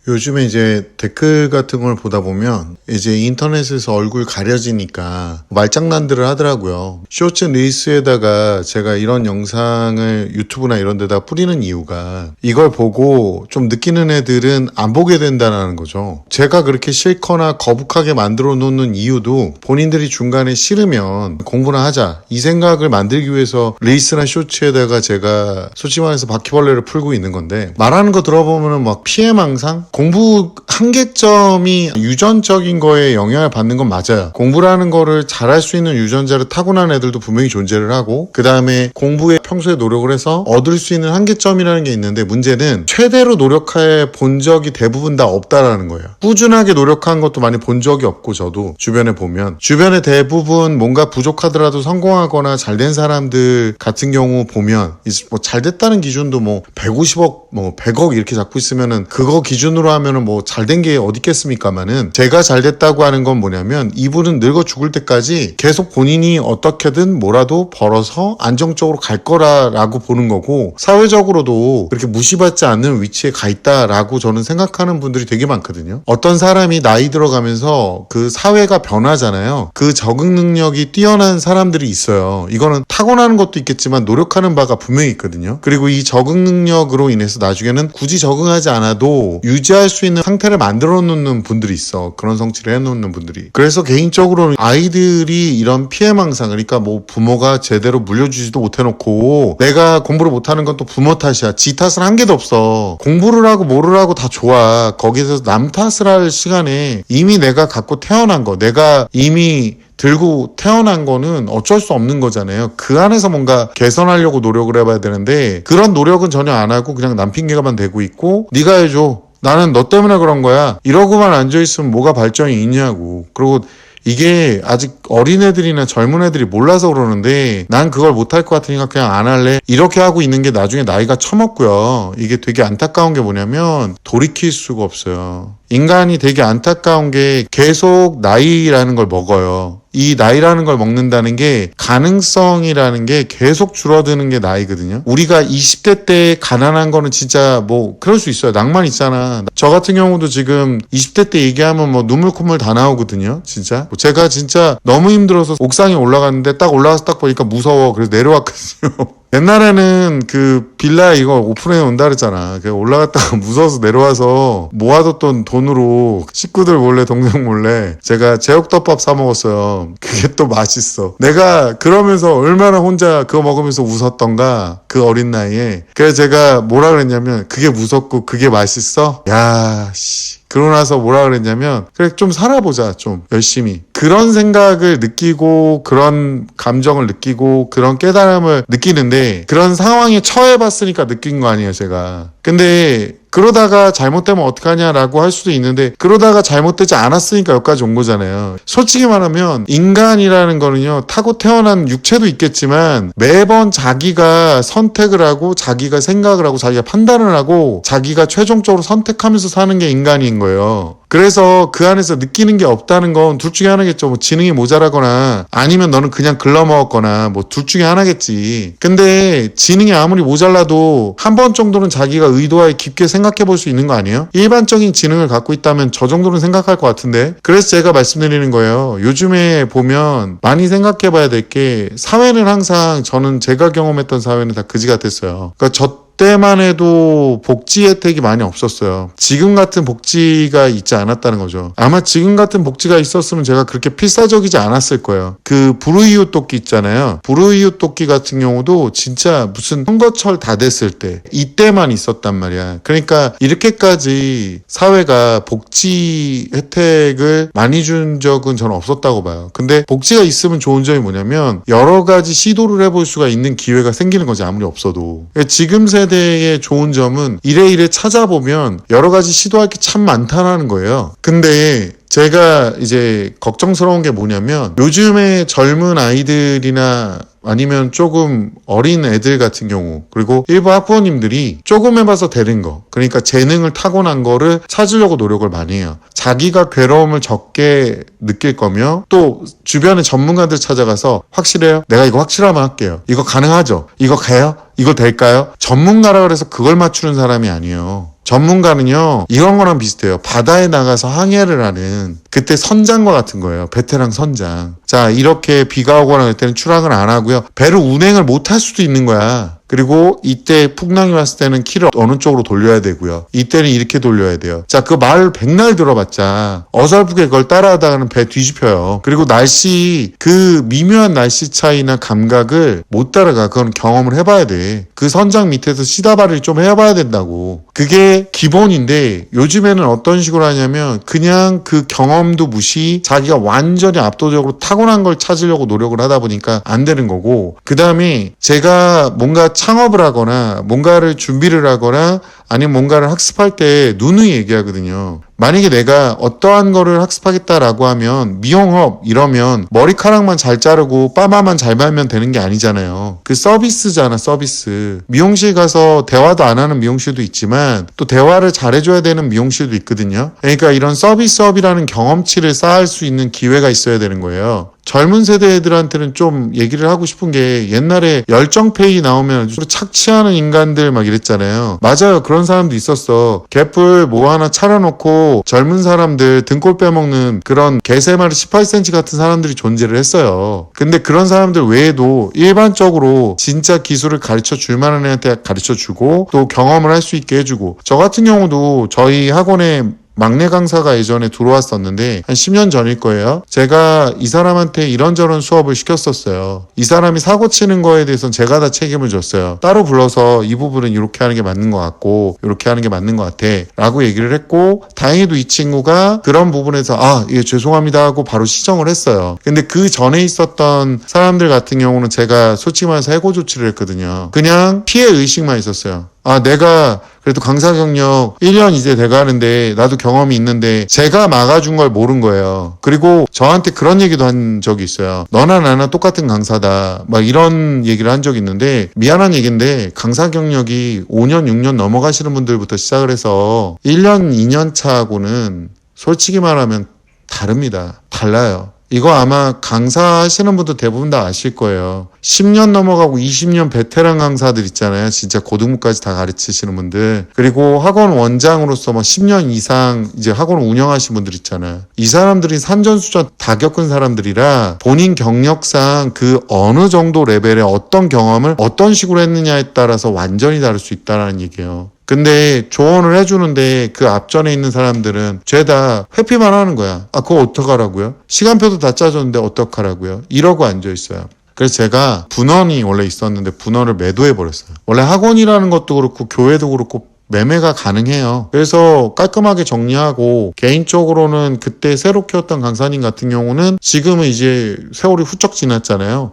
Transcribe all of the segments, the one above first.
요즘에 이제 댓글 같은 걸 보다 보면 이제 인터넷에서 얼굴 가려지니까 말장난들을 하더라고요. 쇼츠 릴스에다가 제가 이런 영상을 유튜브나 이런 데다 뿌리는 이유가 이걸 보고 좀 느끼는 애들은 안 보게 된다는 거죠. 제가 그렇게 싫거나 거북하게 만들어 놓는 이유도 본인들이 중간에 싫으면 공부나 하자 이 생각을 만들기 위해서 릴스나 쇼츠에다가 제가 솔직히 말해서 바퀴벌레를 풀고 있는 건데, 말하는 거 들어보면은 막 피해망상? 공부 한계점이 유전적인 거에 영향을 받는 건 맞아요. 공부라는 거를 잘할 수 있는 유전자를 타고난 애들도 분명히 존재를 하고, 그 다음에 공부에 평소에 노력을 해서 얻을 수 있는 한계점이라는 게 있는데, 문제는 최대로 노력해 본 적이 대부분 다 없다라는 거예요. 꾸준하게 노력한 것도 많이 본 적이 없고, 저도 주변에 보면 주변에 대부분 뭔가 부족하더라도 성공하거나 잘된 사람들 같은 경우 보면 뭐 잘됐다는 기준도 뭐 150억 뭐 100억 이렇게 잡고 있으면은 그거 기준으로 하면은 뭐 잘된 게 어디 있겠습니까마는, 제가 잘됐다고 하는 건 뭐냐면 이분은 늙어 죽을 때까지 계속 본인이 어떻게든 뭐라도 벌어서 안정적으로 갈 거라고 보는 거고, 사회적으로도 그렇게 무시받지 않는 위치에 가 있다라고 저는 생각하는 분들이 되게 많거든요. 어떤 사람이 나이 들어가면서 그 사회가 변하잖아요. 그 적응 능력이 뛰어난 사람들이 있어요. 이거는 타고나는 것도 있겠지만 노력하는 바가 분명히 있거든요. 그리고 이 적응 능력으로 인해서 나중에는 굳이 적응하지 않아도 유지할 수 있는 상태를 만들어 놓는 분들이 있어. 그런 성취를 해놓는 분들이. 그래서 개인적으로는 아이들이 이런 피해망상, 그러니까 뭐 부모가 제대로 물려주지도 못해놓고 내가 공부를 못하는 건 또 부모 탓이야, 지 탓은 한 개도 없어. 공부를 하고 뭐를 하고 다 좋아. 거기서 남 탓을 할 시간에 이미 내가 갖고 태어난 거, 내가 이미 들고 태어난 거는 어쩔 수 없는 거잖아요. 그 안에서 뭔가 개선하려고 노력을 해봐야 되는데, 그런 노력은 전혀 안 하고 그냥 남 핑계가만 대고 있고, 네가 해줘, 나는 너 때문에 그런 거야, 이러고만 앉아있으면 뭐가 발전이 있냐고. 그리고 이게 아직 어린애들이나 젊은 애들이 몰라서 그러는데, 난 그걸 못할 것 같으니까 그냥 안 할래, 이렇게 하고 있는 게 나중에 나이가 처먹고요. 이게 되게 안타까운 게 뭐냐면 돌이킬 수가 없어요. 인간이 되게 안타까운 게 계속 나이라는 걸 먹어요. 이 나이라는 걸 먹는다는 게, 가능성이라는 게 계속 줄어드는 게 나이거든요. 우리가 20대 때 가난한 거는 진짜 뭐 그럴 수 있어요. 낭만 있잖아. 저 같은 경우도 지금 20대 때 얘기하면 뭐 눈물 콧물 다 나오거든요. 진짜 제가 진짜 너무 힘들어서 옥상에 올라갔는데 딱 올라가서 딱 보니까 무서워. 그래서 내려왔거든요. 옛날에는 그 빌라 이거 오픈해 온다 그랬잖아. 올라갔다가 무서워서 내려와서 모아뒀던 돈으로 식구들 몰래, 동생 몰래 제가 제육덮밥 사 먹었어요. 그게 또 맛있어. 내가 그러면서 얼마나 혼자 그거 먹으면서 웃었던가, 그 어린 나이에. 그래서 제가 뭐라 그랬냐면, 그게 무섭고 그게 맛있어? 야, 씨. 그러고 나서 뭐라 그랬냐면, 그래 좀 살아보자, 좀 열심히. 그런 생각을 느끼고 그런 감정을 느끼고 그런 깨달음을 느끼는데, 그런 상황에 처해봤으니까 느낀 거 아니에요, 제가. 근데 그러다가 잘못되면 어떡하냐라고 할 수도 있는데, 그러다가 잘못되지 않았으니까 여기까지 온 거잖아요. 솔직히 말하면 인간이라는 거는요, 타고 태어난 육체도 있겠지만 매번 자기가 선택을 하고 자기가 생각을 하고 자기가 판단을 하고 자기가 최종적으로 선택하면서 사는 게 인간인 거예요. 그래서 그 안에서 느끼는 게 없다는 건 둘 중에 하나겠죠. 뭐 지능이 모자라거나 아니면 너는 그냥 글러먹었거나 뭐 둘 중에 하나겠지. 근데 지능이 아무리 모자라도 한 번 정도는 자기가 의도하에 깊게 생각해 볼 수 있는 거 아니에요? 일반적인 지능을 갖고 있다면 저 정도는 생각할 것 같은데. 그래서 제가 말씀드리는 거예요. 요즘에 보면 많이 생각해 봐야 될 게, 사회는 항상, 저는 제가 경험했던 사회는 다 그지 같았어요. 그러니까 저 때만 해도 복지 혜택이 많이 없었어요. 지금 같은 복지가 있지 않았다는 거죠. 아마 지금 같은 복지가 있었으면 제가 그렇게 필사적이지 않았을 거예요. 그 불우이웃 돕기 있잖아요. 불우이웃 돕기 같은 경우도 진짜 무슨 선거철 다 됐을 때, 이때만 있었단 말이야. 그러니까 이렇게까지 사회가 복지 혜택을 많이 준 적은 저는 없었다고 봐요. 근데 복지가 있으면 좋은 점이 뭐냐면, 여러 가지 시도를 해볼 수가 있는 기회가 생기는 거지, 아무리 없어도. 지금 세대의 좋은 점은 이래 찾아보면 여러 가지 시도할 게 참 많다라는 거예요. 근데 제가 이제 걱정스러운 게 뭐냐면, 요즘에 젊은 아이들이나 아니면 조금 어린 애들 같은 경우, 그리고 일부 학부모님들이 조금 해봐서 되는 거, 그러니까 재능을 타고난 거를 찾으려고 노력을 많이 해요. 자기가 괴로움을 적게 느낄 거며, 또 주변의 전문가들 찾아가서 확실해요? 내가 이거 확실하면 할게요. 이거 가능하죠? 이거 가요? 이거 될까요? 전문가라 그래서 그걸 맞추는 사람이 아니에요. 전문가는요, 이런 거랑 비슷해요. 바다에 나가서 항해를 하는 그때 선장과 같은 거예요. 베테랑 선장. 자, 이렇게 비가 오거나 할 때는 출항을 안 하고요. 배를 운행을 못 할 수도 있는 거야. 그리고 이때 풍랑이 왔을 때는 키를 어느 쪽으로 돌려야 되고요. 이때는 이렇게 돌려야 돼요. 자, 그 말 백날 들어봤자 어설프게 그걸 따라하다가는 배 뒤집혀요. 그리고 날씨, 그 미묘한 날씨 차이나 감각을 못 따라가. 그건 경험을 해봐야 돼. 그 선장 밑에서 시다발을 좀 해봐야 된다고. 그게 기본인데 요즘에는 어떤 식으로 하냐면 그냥 그 경험도 무시, 자기가 완전히 압도적으로 타고난 걸 찾으려고 노력을 하다 보니까 안 되는 거고, 그 다음에 제가 뭔가 창업을 하거나 뭔가를 준비를 하거나 아니면 뭔가를 학습할 때 누누이 얘기하거든요. 만약에 내가 어떠한 거를 학습하겠다라고 하면 미용업 이러면 머리카락만 잘 자르고 파마만 잘 말면 되는 게 아니잖아요. 그 서비스잖아, 서비스. 미용실 가서 대화도 안 하는 미용실도 있지만 또 대화를 잘해줘야 되는 미용실도 있거든요. 그러니까 이런 서비스업이라는 경험치를 쌓을 수 있는 기회가 있어야 되는 거예요. 젊은 세대 애들한테는 좀 얘기를 하고 싶은 게, 옛날에 열정페이 나오면 착취하는 인간들 막 이랬잖아요. 맞아요. 그런 사람도 있었어. 개뿔 뭐 하나 차려놓고 젊은 사람들 등골 빼먹는 그런 개새마리 18cm 같은 사람들이 존재를 했어요. 근데 그런 사람들 외에도 일반적으로 진짜 기술을 가르쳐 줄 만한 애한테 가르쳐 주고 또 경험을 할 수 있게 해주고, 저 같은 경우도 저희 학원에 막내 강사가 예전에 들어왔었는데 한 10년 전일 거예요. 제가 이 사람한테 이런저런 수업을 시켰었어요. 이 사람이 사고 치는 거에 대해서는 제가 다 책임을 졌어요. 따로 불러서 이 부분은 이렇게 하는 게 맞는 것 같고 이렇게 하는 게 맞는 것 같아 라고 얘기를 했고, 다행히도 이 친구가 그런 부분에서 예, 죄송합니다 하고 바로 시정을 했어요. 근데 그 전에 있었던 사람들 같은 경우는 제가 솔직히 말해서 해고 조치를 했거든요. 그냥 피해 의식만 있었어요. 내가 그래도 강사 경력 1년 이제 돼가는데 나도 경험이 있는데 제가 막아준 걸 모른 거예요. 그리고 저한테 그런 얘기도 한 적이 있어요. 너나 나나 똑같은 강사다, 막 이런 얘기를 한 적이 있는데, 미안한 얘기인데 강사 경력이 5년 6년 넘어가시는 분들부터 시작을 해서 1년 2년 차하고는 솔직히 말하면 다릅니다. 달라요. 이거 아마 강사하시는 분도 대부분 다 아실 거예요. 10년 넘어가고 20년 베테랑 강사들 있잖아요. 진짜 고등부까지 다 가르치시는 분들. 그리고 학원 원장으로서 10년 이상 이제 학원을 운영하신 분들 있잖아요. 이 사람들이 산전수전 다 겪은 사람들이라 본인 경력상 그 어느 정도 레벨의 어떤 경험을 어떤 식으로 했느냐에 따라서 완전히 다를 수 있다는 얘기예요. 근데 조언을 해주는데 그 앞전에 있는 사람들은 죄다 회피만 하는 거야. 그거 어떡하라고요? 시간표도 다 짜줬는데 어떡하라고요? 이러고 앉아있어요. 그래서 제가 분원이 원래 있었는데 분원을 매도해버렸어요. 원래 학원이라는 것도 그렇고 교회도 그렇고 매매가 가능해요. 그래서 깔끔하게 정리하고, 개인적으로는 그때 새로 키웠던 강사님 같은 경우는 지금은 이제 세월이 훌쩍 지났잖아요.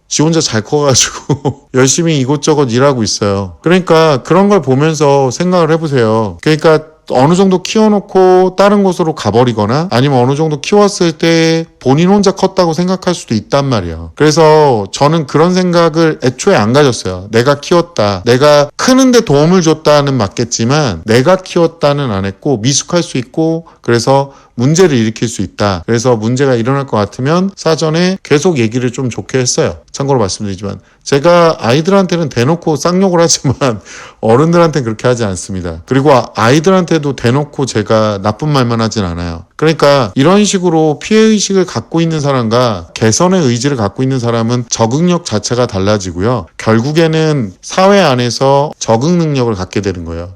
지 혼자 잘 커가지고 열심히 이곳저곳 일하고 있어요. 그러니까 그런 걸 보면서 생각을 해보세요. 그러니까 어느 정도 키워놓고 다른 곳으로 가버리거나 아니면 어느 정도 키웠을 때 본인 혼자 컸다고 생각할 수도 있단 말이에요. 그래서 저는 그런 생각을 애초에 안 가졌어요. 내가 키웠다, 내가 크는데 도움을 줬다는 맞겠지만 내가 키웠다는 안 했고, 미숙할 수 있고 그래서 문제를 일으킬 수 있다. 그래서 문제가 일어날 것 같으면 사전에 계속 얘기를 좀 좋게 했어요. 참고로 말씀드리지만 제가 아이들한테는 대놓고 쌍욕을 하지만 어른들한테는 그렇게 하지 않습니다. 그리고 아이들한테도 대놓고 제가 나쁜 말만 하진 않아요. 그러니까 이런 식으로 피해의식을 갖고 있는 사람과 개선의 의지를 갖고 있는 사람은 적응력 자체가 달라지고요. 결국에는 사회 안에서 적응 능력을 갖게 되는 거예요.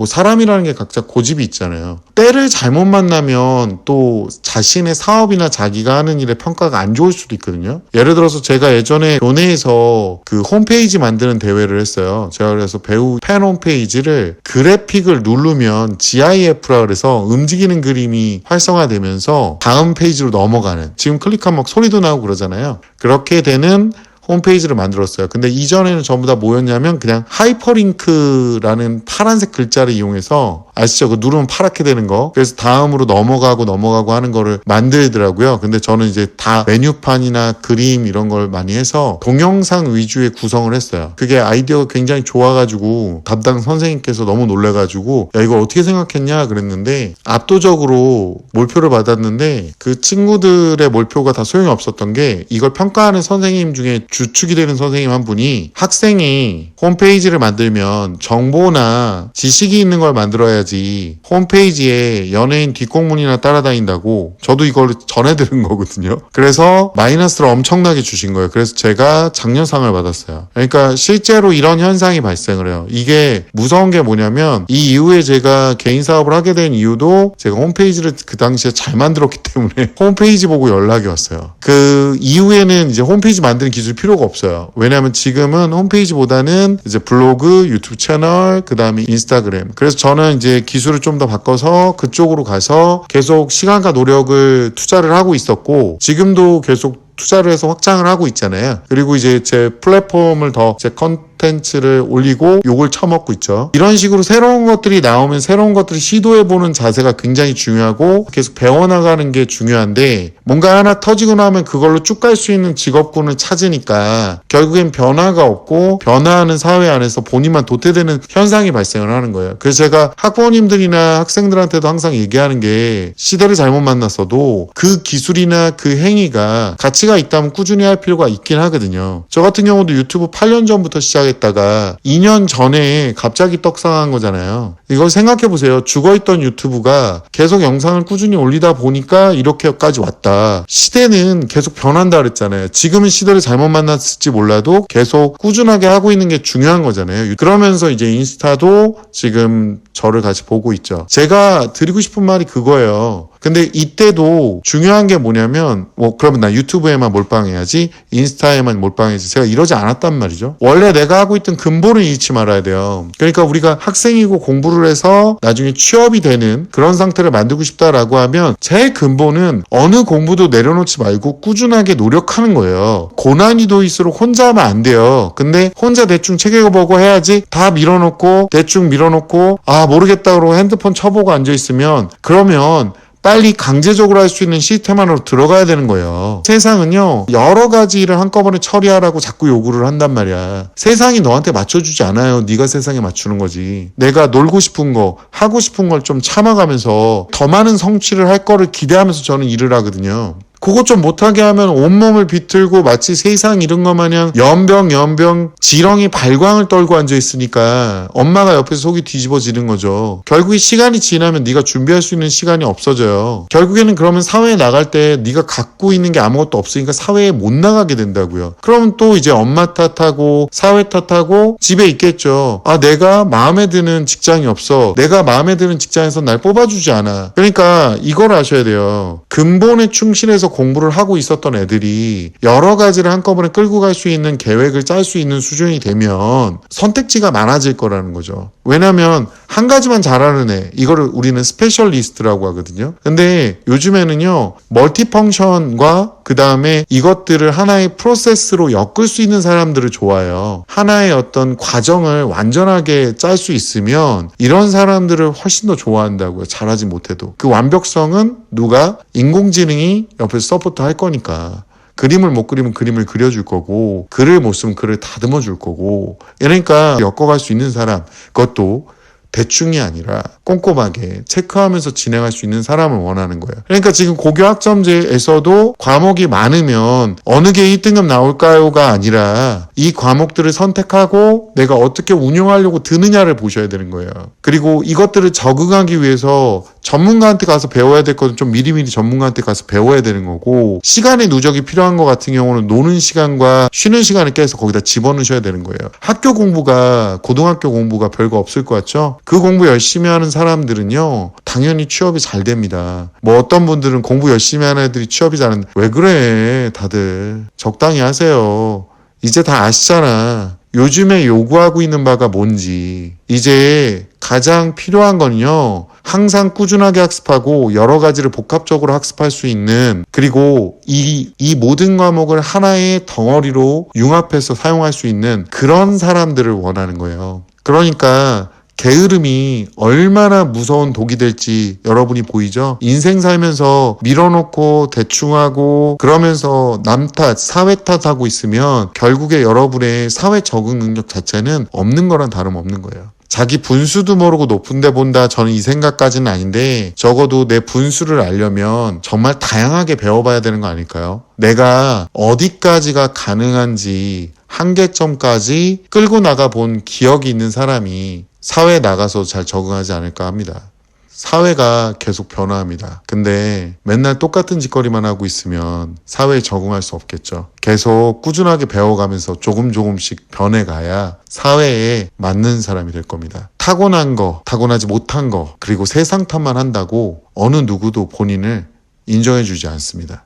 사람이라는 게 각자 고집이 있잖아요. 때를 잘못 만나면 또 자신의 사업이나 자기가 하는 일의 평가가 안 좋을 수도 있거든요. 예를 들어서 제가 예전에 교내에서 그 홈페이지 만드는 대회를 했어요. 제가 그래서 배우 팬 홈페이지를 그래픽을 누르면 GIF라 그래서 움직이는 그림이 활성화되면서 다음 페이지로 넘어가는, 지금 클릭하면 막 소리도 나고 그러잖아요. 그렇게 되는 홈페이지를 만들었어요. 근데 이전에는 전부 다 뭐였냐면 그냥 하이퍼링크라는 파란색 글자를 이용해서 아시죠? 그 누르면 파랗게 되는 거. 그래서 다음으로 넘어가고 하는 거를 만들더라고요. 근데 저는 이제 다 메뉴판이나 그림 이런 걸 많이 해서 동영상 위주의 구성을 했어요. 그게 아이디어가 굉장히 좋아가지고 담당 선생님께서 너무 놀래가지고 야, 이걸 어떻게 생각했냐 그랬는데 압도적으로 몰표를 받았는데 그 친구들의 몰표가 다 소용이 없었던 게 이걸 평가하는 선생님 중에 주축이 되는 선생님 한 분이 학생이 홈페이지를 만들면 정보나 지식이 있는 걸 만들어야지 홈페이지에 연예인 뒷공문이나 따라다닌다고 저도 이걸 전해 들은 거거든요. 그래서 마이너스를 엄청나게 주신 거예요. 그래서 제가 장려상을 받았어요. 그러니까 실제로 이런 현상이 발생을 해요. 이게 무서운 게 뭐냐면 이 이후에 제가 개인 사업을 하게 된 이유도 제가 홈페이지를 그 당시에 잘 만들었기 때문에 홈페이지 보고 연락이 왔어요. 그 이후에는 이제 홈페이지 만드는 기술이 필요가 없어요. 왜냐하면 지금은 홈페이지보다는 이제 블로그, 유튜브 채널, 그 다음에 인스타그램. 그래서 저는 이제 기술을 좀 더 바꿔서 그쪽으로 가서 계속 시간과 노력을 투자를 하고 있었고 지금도 계속 투자를 해서 확장을 하고 있잖아요. 그리고 이제 제 플랫폼을 더 제 컨텐츠를 올리고 욕을 처먹고 있죠. 이런 식으로 새로운 것들이 나오면 새로운 것들을 시도해보는 자세가 굉장히 중요하고 계속 배워나가는 게 중요한데 뭔가 하나 터지고 나면 그걸로 쭉 갈 수 있는 직업군을 찾으니까 결국엔 변화가 없고 변화하는 사회 안에서 본인만 도태되는 현상이 발생을 하는 거예요. 그래서 제가 학부모님들이나 학생들한테도 항상 얘기하는 게 시대를 잘못 만났어도 그 기술이나 그 행위가 가치가 있다면 꾸준히 할 필요가 있긴 하거든요. 저 같은 경우도 유튜브 8년 전부터 시작했다가 2년 전에 갑자기 떡상한 거잖아요. 이걸 생각해보세요. 죽어있던 유튜브가 계속 영상을 꾸준히 올리다 보니까 이렇게까지 왔다. 시대는 계속 변한다 그랬잖아요. 지금은 시대를 잘못 만났을지 몰라도 계속 꾸준하게 하고 있는 게 중요한 거잖아요. 그러면서 이제 인스타도 지금 저를 같이 보고 있죠. 제가 드리고 싶은 말이 그거예요. 근데 이때도 중요한 게 뭐냐면 그러면 나 유튜브에만 몰빵해야지 인스타에만 몰빵해야지 제가 이러지 않았단 말이죠. 원래 내가 하고 있던 근본을 잃지 말아야 돼요. 그러니까 우리가 학생이고 공부를 해서 나중에 취업이 되는 그런 상태를 만들고 싶다라고 하면 제일 근본은 어느 공부도 내려놓지 말고 꾸준하게 노력하는 거예요. 고난이도일수록 혼자 하면 안 돼요. 근데 혼자 대충 책 읽어보고 해야지 다 밀어놓고 대충 밀어놓고 모르겠다 그러고 핸드폰 쳐보고 앉아있으면 그러면 빨리 강제적으로 할 수 있는 시스템 안으로 들어가야 되는 거예요. 세상은요 여러 가지 일을 한꺼번에 처리하라고 자꾸 요구를 한단 말이야. 세상이 너한테 맞춰주지 않아요. 네가 세상에 맞추는 거지. 내가 놀고 싶은 거 하고 싶은 걸 좀 참아가면서 더 많은 성취를 할 거를 기대하면서 저는 일을 하거든요. 그거 좀 못하게 하면 온몸을 비틀고 마치 세상 이런 거 마냥 연병 지렁이 발광을 떨고 앉아있으니까 엄마가 옆에서 속이 뒤집어지는 거죠. 결국에 시간이 지나면 네가 준비할 수 있는 시간이 없어져요. 결국에는 그러면 사회에 나갈 때 네가 갖고 있는 게 아무것도 없으니까 사회에 못 나가게 된다고요. 그러면 또 이제 엄마 탓하고 사회 탓하고 집에 있겠죠. 내가 마음에 드는 직장이 없어. 내가 마음에 드는 직장에서 날 뽑아주지 않아. 그러니까 이걸 아셔야 돼요. 근본에 충실해서 공부를 하고 있었던 애들이 여러 가지를 한꺼번에 끌고 갈 수 있는 계획을 짤 수 있는 수준이 되면 선택지가 많아질 거라는 거죠. 왜냐면 한 가지만 잘하는 애, 이거를 우리는 스페셜리스트라고 하거든요. 근데 요즘에는요 멀티펑션과 그 다음에 이것들을 하나의 프로세스로 엮을 수 있는 사람들을 좋아해요. 하나의 어떤 과정을 완전하게 짤 수 있으면 이런 사람들을 훨씬 더 좋아한다고요. 잘하지 못해도. 그 완벽성은 누가? 인공지능이 옆에서 서포트 할 거니까. 그림을 못 그리면 그림을 그려줄 거고 글을 못 쓰면 글을 다듬어 줄 거고 그러니까 엮어갈 수 있는 사람 그것도 대충이 아니라 꼼꼼하게 체크하면서 진행할 수 있는 사람을 원하는 거예요. 그러니까 지금 고교학점제에서도 과목이 많으면 어느 게 1등급 나올까요가 아니라 이 과목들을 선택하고 내가 어떻게 운용하려고 드느냐를 보셔야 되는 거예요. 그리고 이것들을 적응하기 위해서 전문가한테 가서 배워야 될 것은 좀 미리미리 전문가한테 가서 배워야 되는 거고 시간의 누적이 필요한 것 같은 경우는 노는 시간과 쉬는 시간을 깨서 거기다 집어넣으셔야 되는 거예요. 학교 공부가 고등학교 공부가 별거 없을 것 같죠? 그 공부 열심히 하는 사람들은요 당연히 취업이 잘 됩니다. 어떤 분들은 공부 열심히 하는 애들이 취업이 잘하는데 왜 그래 다들 적당히 하세요. 이제 다 아시잖아. 요즘에 요구하고 있는 바가 뭔지. 이제 가장 필요한 건요 항상 꾸준하게 학습하고 여러 가지를 복합적으로 학습할 수 있는 그리고 이 모든 과목을 하나의 덩어리로 융합해서 사용할 수 있는 그런 사람들을 원하는 거예요. 그러니까 게으름이 얼마나 무서운 독이 될지 여러분이 보이죠? 인생 살면서 밀어놓고 대충하고 그러면서 남 탓, 사회 탓하고 있으면 결국에 여러분의 사회 적응 능력 자체는 없는 거랑 다름없는 거예요. 자기 분수도 모르고 높은 데 본다. 저는 이 생각까지는 아닌데 적어도 내 분수를 알려면 정말 다양하게 배워봐야 되는 거 아닐까요? 내가 어디까지가 가능한지 한계점까지 끌고 나가 본 기억이 있는 사람이 사회에 나가서 잘 적응하지 않을까 합니다. 사회가 계속 변화합니다. 근데 맨날 똑같은 짓거리만 하고 있으면 사회에 적응할 수 없겠죠. 계속 꾸준하게 배워가면서 조금씩 변해가야 사회에 맞는 사람이 될 겁니다. 타고난 거, 타고나지 못한 거, 그리고 세상 탓만 한다고 어느 누구도 본인을 인정해주지 않습니다.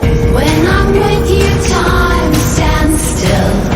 When I'm with you, time stands still.